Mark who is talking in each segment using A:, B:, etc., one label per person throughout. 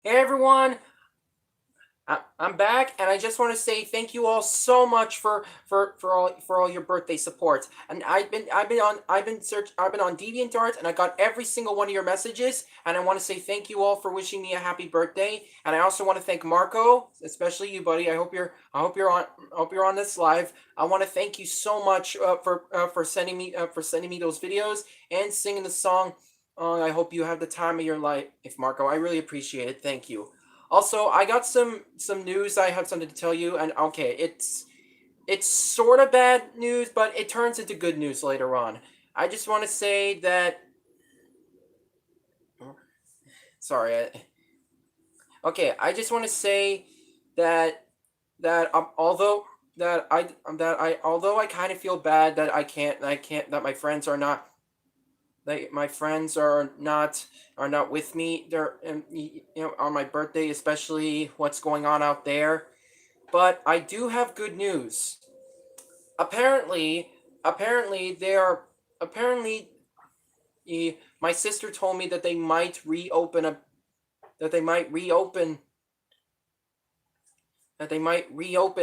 A: Hey everyone, I'm back, and I just want to say thank you all so much for all your birthday supports. And I've been on DeviantArt, and I got every single one of your messages. And I want to say thank you all for wishing me a happy birthday. And I also want to thank Marco, especially you, buddy. I hope you're on this live. I want to thank you so much for sending me those videos and singing the song. I hope you have the time of your life, if Marco. I really appreciate it. Thank you. Also, I got some news. I have something to tell you, and okay, it's sort of bad news, but it turns into good news later on. I just want to say that. Sorry. Okay, I just want to say that although that I although I kind of feel bad that I can't that my friends are not my friends are not with me. They're on my birthday, especially what's going on out there. But I do have good news. Apparently, apparently they are apparently my sister told me that that they might reopen that they might reopen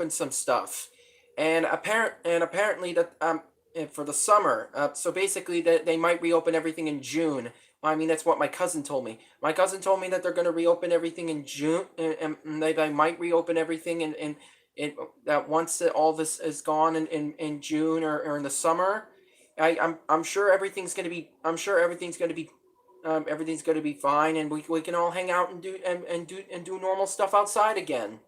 A: some stuff, and apparently that for the summer. So basically, that they might reopen everything in June. I mean, that's what my cousin told me. My cousin told me that they're going to reopen everything in June, and they might reopen everything in that once all this is gone in June or in the summer. I'm sure everything's going to be. I'm sure everything's going to be fine, and we can all hang out and do normal stuff outside again.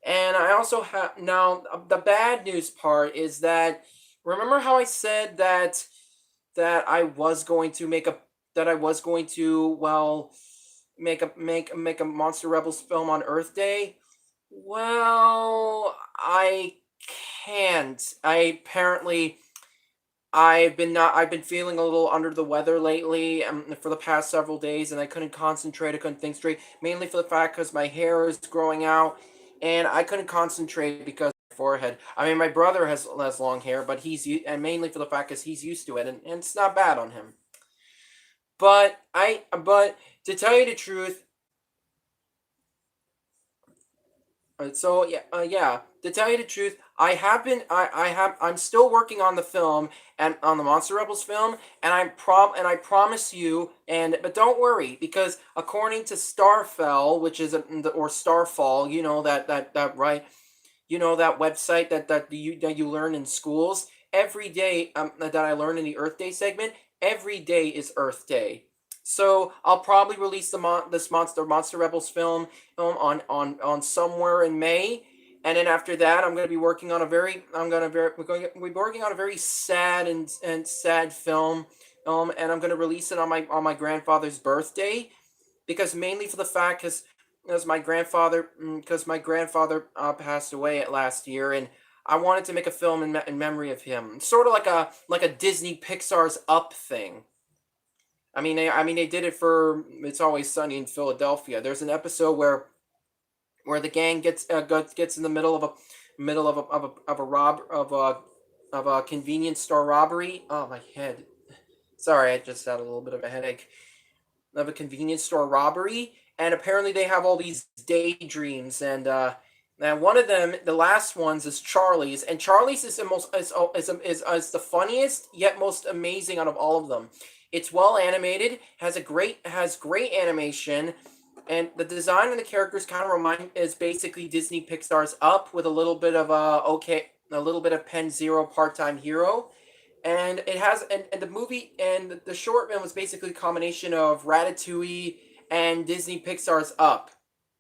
A: And I also have now the bad news part is that, remember how I said that I was going to make a Monster Rebels film on Earth Day. Well, I can't. I've been feeling a little under the weather lately, for the past several days, and I couldn't concentrate. I couldn't think straight, mainly for the fact because my hair is growing out, and I couldn't concentrate because of my forehead. I mean, my brother has long hair, but and mainly for the fact because he's used to it, and it's not bad on him. But to tell you the truth, yeah. To tell you the truth, I'm still working on the film and on the Monster Rebels film, and I promise you, but don't worry, because according to Starfell, which is or Starfall, that right, that website that you learn in schools every day, that I learn in the Earth Day segment. Every day is Earth Day. So I'll probably release this Monster Rebels film on somewhere in May, and then after that, I'm going to be working on a very I'm going to very we're going to be working on a very sad and sad film, and I'm going to release it on my grandfather's birthday, because mainly for the fact because my grandfather passed away at last year, and I wanted to make a film in memory of him, sort of like a Disney Pixar's Up thing. I mean, they did it for It's Always Sunny in Philadelphia. There's an episode where the gang gets in the middle of a convenience store robbery. Oh, my head. Sorry, I just had a little bit of a headache. Of a convenience store robbery, and apparently they have all these daydreams, and one of them, the last ones, is Charlie's, and Charlie's is the most is the funniest yet most amazing out of all of them. It's well animated, has great animation, and the design of the characters kind of remind is basically Disney Pixar's Up with a little bit of Pen Zero Part Time Hero. And it has and the movie and the short film was basically a combination of Ratatouille and Disney Pixar's Up.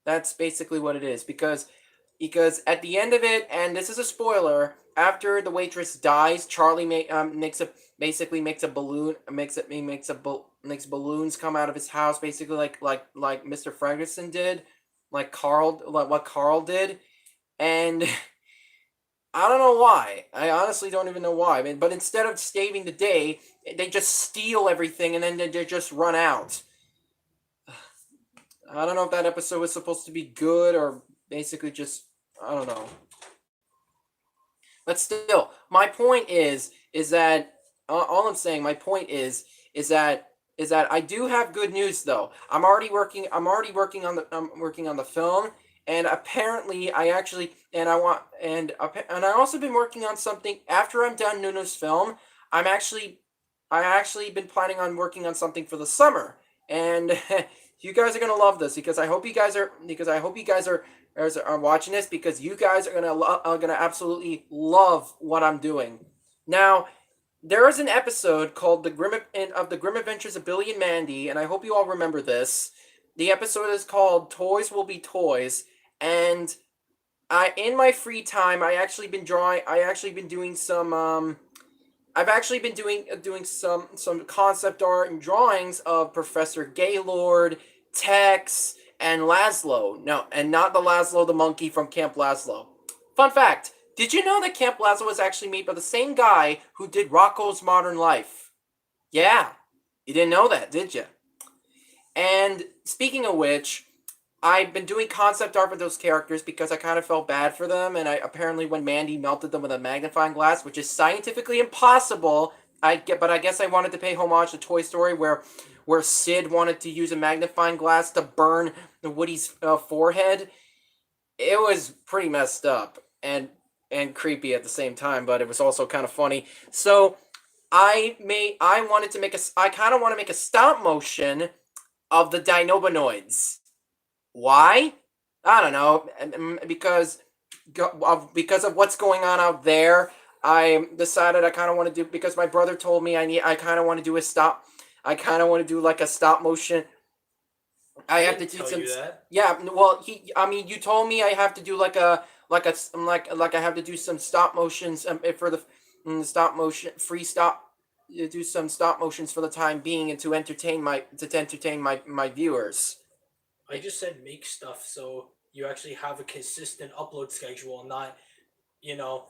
A: That's basically what it is, because at the end of it, and this is a spoiler, after the waitress dies, Charlie makes a basically makes a balloon makes it he makes balloons come out of his house, basically like Mr. Ferguson did, like what Carl did. And I don't know why. I honestly don't even know why. I mean, but instead of saving the day, they just steal everything, and then they just run out. I don't know if that episode was supposed to be good or basically just, I don't know. But still, my point is that all I'm saying. My point is that I do have good news though. I'm already working on the film, and apparently I actually and I also been working on something after I'm done Nuno's film. I'm actually I actually been planning on working on something for the summer, and you guys are gonna love this because I hope you guys are watching this because you guys are gonna absolutely love what I'm doing. Now, there is an episode called the Grim Adventures of Billy and Mandy, and I hope you all remember this. The episode is called "Toys Will Be Toys," and in my free time, I actually been drawing. I actually been doing some. I've actually been doing some concept art and drawings of Professor Gaylord, Tex, and Laszlo. No, and not the Laszlo the monkey from Camp Laszlo. Fun fact: did you know that Camp Laszlo was actually made by the same guy who did Rocko's Modern Life? Yeah, you didn't know that, did you? And speaking of which, I've been doing concept art for those characters because I kind of felt bad for them, and I apparently when Mandy melted them with a magnifying glass, which is scientifically impossible, but I guess I wanted to pay homage to Toy Story, where Sid wanted to use a magnifying glass to burn Woody's forehead. It was pretty messed up and creepy at the same time, but it was also kind of funny. So I kind of want to make a stop motion of the Dinobanoids. Why? I don't know. Because of what's going on out there, I decided I kind of want to do because my brother told me I kind of want to do a stop. I kind of want to do like a stop motion. I have to do some. Yeah, well, you told me I have to do like I have to do some stop motions for the stop motion free stop. Do some stop motions for the time being and to entertain my viewers.
B: I just said make stuff so you actually have a consistent upload schedule and not,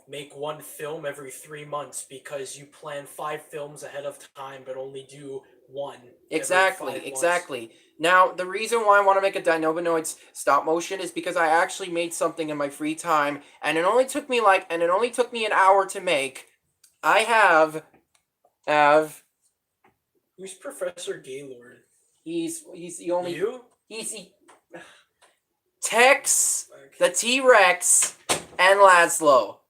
B: make one film every 3 months because you plan 5 films ahead of time but only do one.
A: Exactly. Now, the reason why I want to make a Dinobanoids stop motion is because I actually made something in my free time, and it only took me an hour to make. I have.
B: Who's Professor Gaylord?
A: He's the only.
B: You?
A: He's the. Tex, the T-Rex, and Laszlo.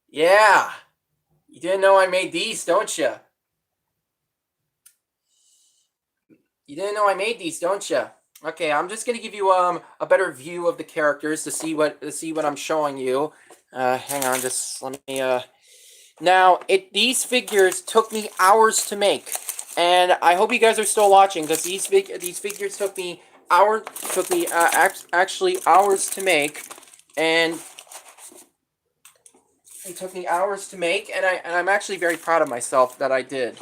A: Yeah. You didn't know I made these, don't you? You didn't know I made these, don't you? Okay, I'm just gonna give you a better view of the characters to see what I'm showing you. Hang on, just let me Now, these figures took me hours to make, and I hope you guys are still watching because these figures took me actually hours to make, and it took me hours to make, and I'm actually very proud of myself that I did.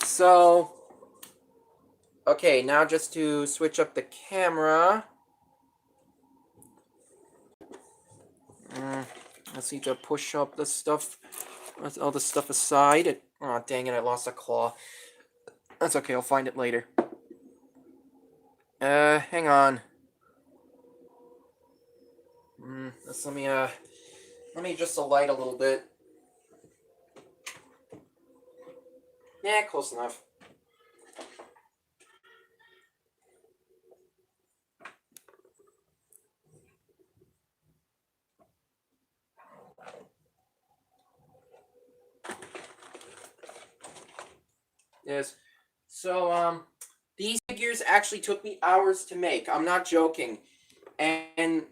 A: So. Okay, now just to switch up the camera. Let's need to push up the stuff. Let's all the stuff aside. Oh, dang it, I lost a claw. That's okay, I'll find it later. Hang on. Let me adjust the light a little bit. Yeah, close enough. Yes. So, these figures actually took me hours to make. I'm not joking. And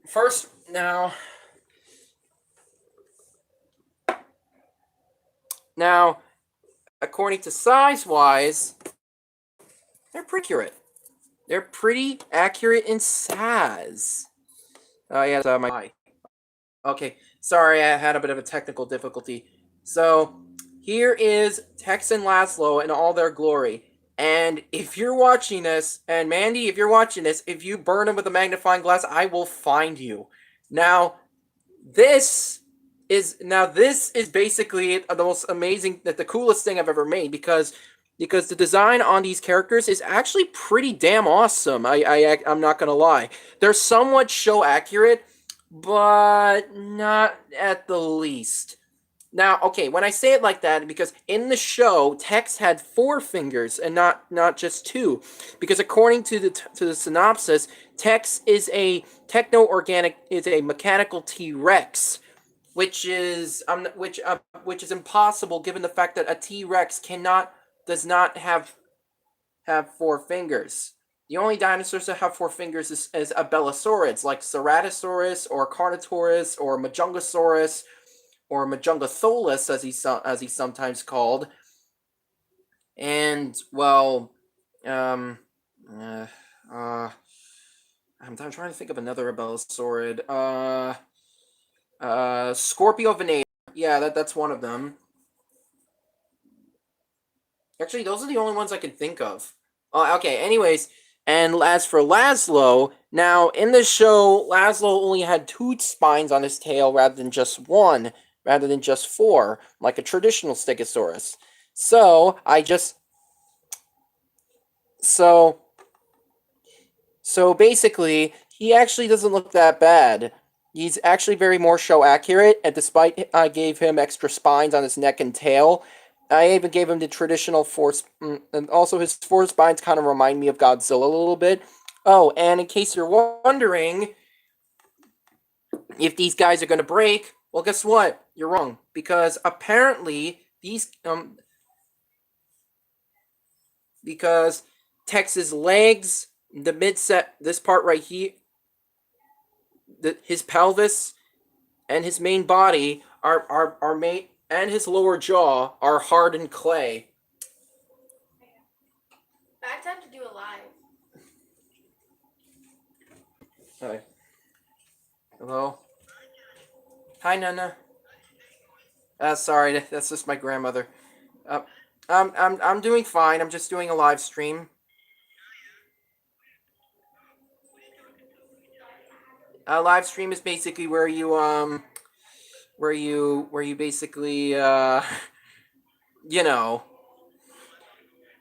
A: first, now, according to size-wise, they're pretty accurate. They're pretty accurate in size. Oh, yeah, that's my eye. Okay, sorry, I had a bit of a technical difficulty. So, here is Tex and Laszlo in all their glory. And if you're watching this, and Mandy, if you're watching this, if you burn them with a magnifying glass, I will find you. Now, this is basically the most amazing, the coolest thing I've ever made because the design on these characters is actually pretty damn awesome. I'm not gonna lie. They're somewhat show accurate, but not at the least. Now, okay, when I say it like that, because in the show, Tex had 4 fingers and not just 2, because according to the synopsis, Tex is a techno-organic, is a mechanical T-Rex, which is which is impossible given the fact that a T-Rex does not have 4 fingers. The only dinosaurs that have 4 fingers is Abelisaurids, like Ceratosaurus or Carnotaurus or Majungasaurus or Majungatholus, as he's sometimes called. And well, um, uh, uh, I'm trying to think of another Abelisaurid. Scorpiovenator. Yeah, that's one of them. Actually, those are the only ones I can think of. Okay, anyways, and as for Laszlo, now in the show, Laszlo only had 2 spines on his tail rather than just 1, rather than just 4, like a traditional Stegosaurus. So, so, so basically, he actually doesn't look that bad. He's actually very more show accurate, and despite I gave him extra spines on his neck and tail, I even gave him the traditional 4, and also his 4 spines kind of remind me of Godzilla a little bit. Oh, and in case you're wondering if these guys are going to break, well, guess what? You're wrong, because apparently because Tex's legs, the midset, this part right here, his pelvis and his main body are made, and his lower jaw are hardened clay.
C: Bad time to do a live.
A: Hi. Hello. Hi, Nana. Sorry, that's just my grandmother. I'm doing fine. I'm just doing a live stream. A live stream is basically where you basically you know,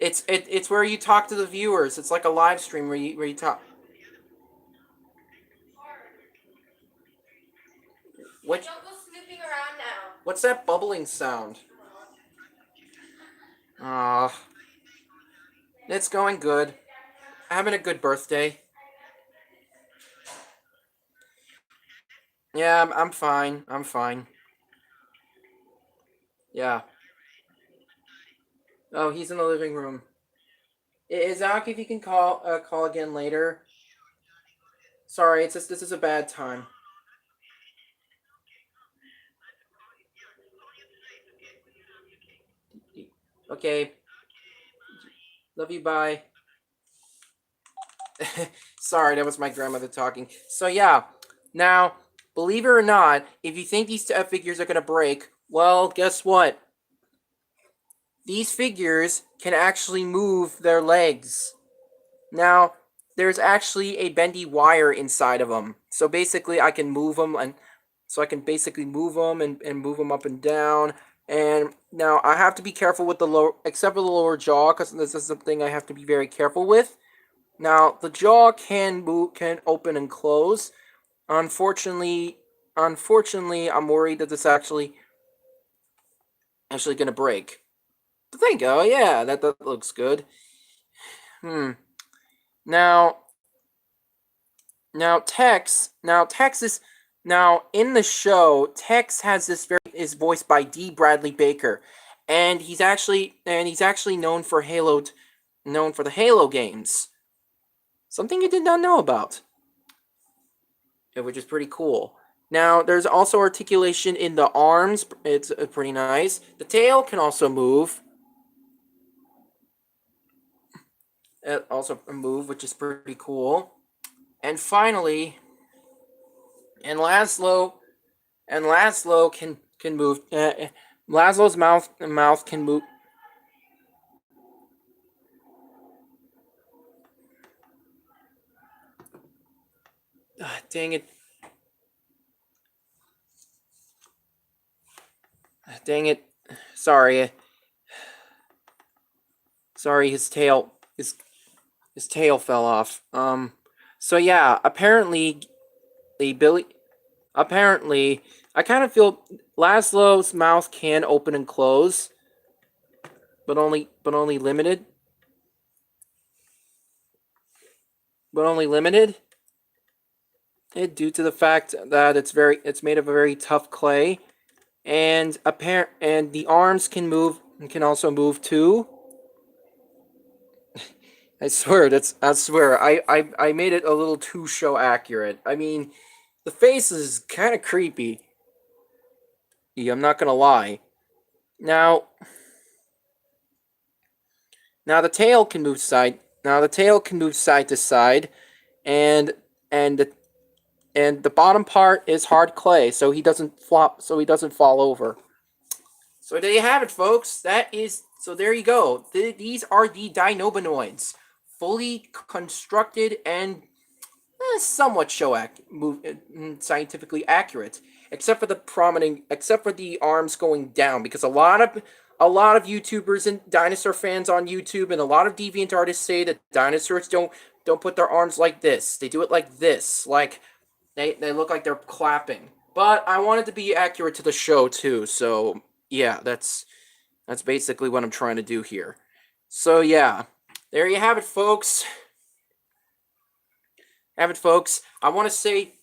A: it's where you talk to the viewers. It's like a live stream where you talk. What?
C: Don't go snooping around now.
A: What's that bubbling sound? Ah, it's going good. Having a good birthday. Yeah, I'm fine. I'm fine. Yeah. Oh, he's in the living room. Zach, if you can call again later. Sorry, it's just this is a bad time. Okay. Love you. Bye. Sorry, that was my grandmother talking. So yeah, now believe it or not, if you think these figures are gonna break, well, guess what? These figures can actually move their legs. Now, there's actually a bendy wire inside of them. So basically, I can move them, and so I can basically move them and move them up and down. And now I have to be careful with the lower, except for the lower jaw, because this is something I have to be very careful with. Now, the jaw can move, can open and close. Unfortunately, I'm worried that this actually gonna break. But there you go. Yeah, that looks good. Now, now in the show, Tex has this very is voiced by D. Bradley Baker, and he's actually known for known for the Halo games. Something you did not know about, which is pretty cool. Now, there's also articulation in the arms. It's pretty nice. The tail can also move. Also move, which is pretty cool. And finally, and Laszlo can move. Laszlo's mouth can move. Dang it! Dang it! Sorry. Sorry, his tail fell off. So yeah, apparently, apparently, I kind of feel Laszlo's mouth can open and close, but only limited. But only limited. Due to the fact that it's made of a very tough clay, and the arms can move and can also move too. I swear I made it a little too show accurate. I mean, the face is kind of creepy. Yeah, I'm not gonna lie. Now the tail can move side. Now the tail can move side to side, and and the and the bottom part is hard clay, so he doesn't flop, so he doesn't fall over. So there you have it, folks. So there you go. These are the Dinobonoids, fully constructed and somewhat scientifically accurate, except for the arms going down, because a lot of YouTubers and dinosaur fans on YouTube and a lot of deviant artists say that dinosaurs don't put their arms like this. They do it like this, like they look like they're clapping. But I wanted to be accurate to the show too, so yeah, that's basically what I'm trying to do here. So yeah, there you have it, folks. I want to say,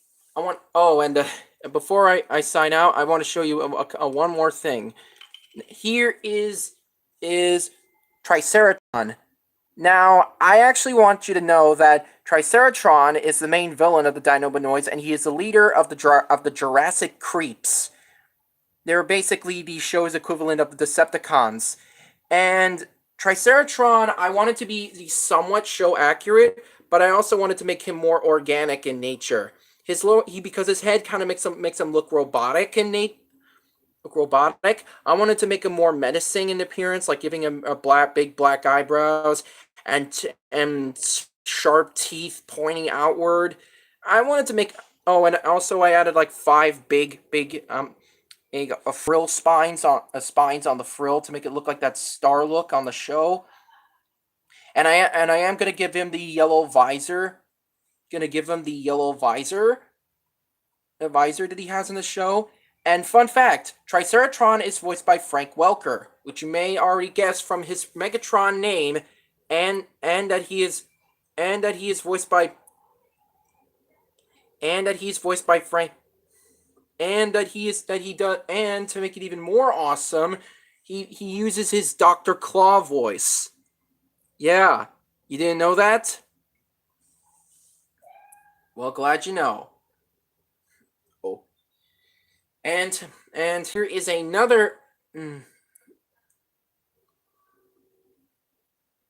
A: before I sign out, I want to show you one more thing. Here is Triceratron. Now, I actually want you to know that Triceratron is the main villain of the Dinobonoids, and he is the leader of the Jurassic Creeps. They're basically the show's equivalent of the Decepticons. And Triceratron, I wanted to be somewhat show accurate, but I also wanted to make him more organic in nature. Because his head kind of makes him look robotic I wanted to make him more menacing in appearance, like giving him big black eyebrows and sharp teeth pointing outward. I wanted to make and also I added like 5 big frill spines on the frill to make it look like that star look on the show. And I am gonna give him the yellow visor. The visor that he has in the show. And fun fact, Triceratron is voiced by Frank Welker, which you may already guess from his Megatron name, and that he's voiced by Frank, and to make it even more awesome, he uses his Dr. Claw voice. Yeah, you didn't know that? Well, glad you know. Oh. And here is another.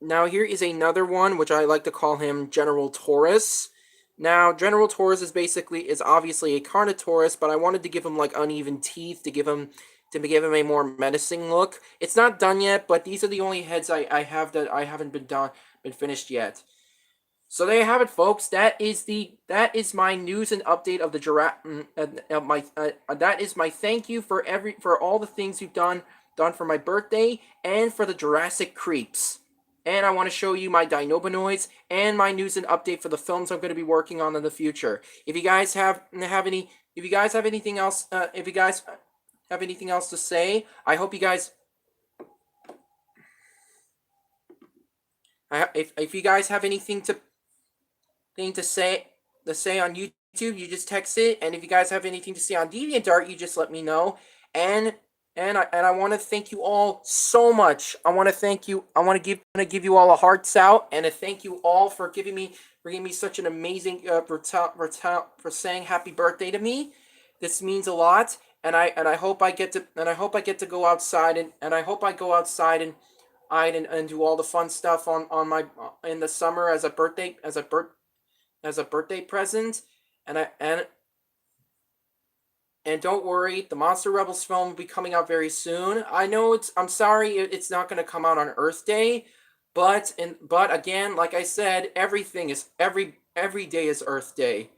A: Now here is another one, which I like to call him General Taurus. Now General Taurus is obviously a Carnotaurus, but I wanted to give him like uneven teeth to give him a more menacing look. It's not done yet, but these are the only heads I have that I haven't been finished yet. So there you have it, folks. That is my news and update of the that is my thank you for all the things you've done for my birthday and for the Jurassic Creeps. And I want to show you my Dinobonoids and my news and update for the films I'm going to be working on in the future. If you guys have anything else to say, I hope you guys. If you guys have anything to say on YouTube, you just text it. And if you guys have anything to say on DeviantArt, you just let me know. And I want to thank you all so much. I want to give you all a hearts out and a thank you all for giving me such an amazing for saying happy birthday to me. This means a lot, and I hope I get to go outside and do all the fun stuff in the summer as a birthday present. And don't worry, the Monster Rebels film will be coming out very soon. I'm sorry it's not going to come out on Earth Day, but again, like I said, every day is Earth Day.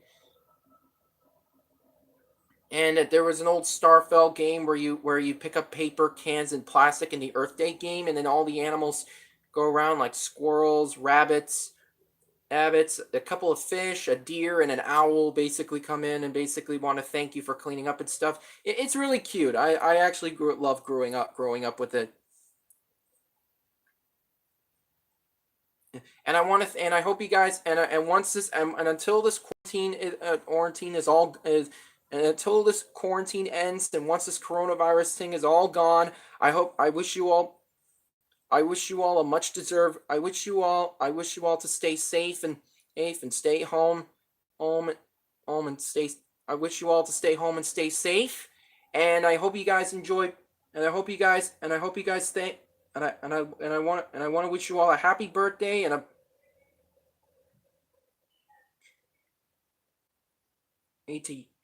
A: And there was an old Starfell game where you pick up paper, cans, and plastic in the Earth Day game, and then all the animals go around like squirrels, rabbits, Abbots, a couple of fish, a deer, and an owl basically come in and basically want to thank you for cleaning up and stuff. It's really cute. I actually love growing up with it. And I hope you guys, and once this, and until this quarantine is all, and until this quarantine ends, and once this coronavirus thing is all gone, I wish you all a much deserved. I wish you all to stay safe and stay home, and stay. I wish you all to stay home and stay safe. And I hope you guys enjoy. And I hope you guys stay. And I want to wish you all a happy birthday and a.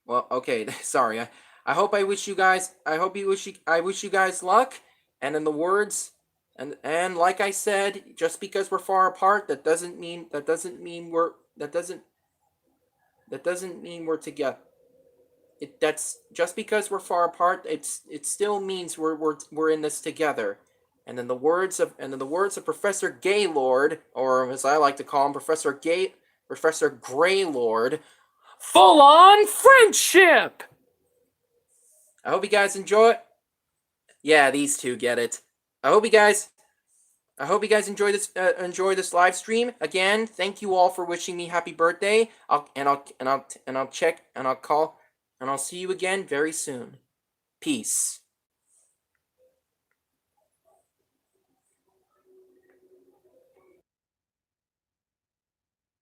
A: Well, okay, sorry. I wish you guys luck. And in the words. And like I said, just because we're far apart, that doesn't mean we're together. That's just because we're far apart. It still means we're in this together. And in the words of Professor Gaylord, or as I like to call him, Professor Greylord, full on friendship. I hope you guys enjoy it. Yeah, these two get it. I hope you guys enjoy this live stream. Again, thank you all for wishing me happy birthday. I'll see you again very soon. Peace.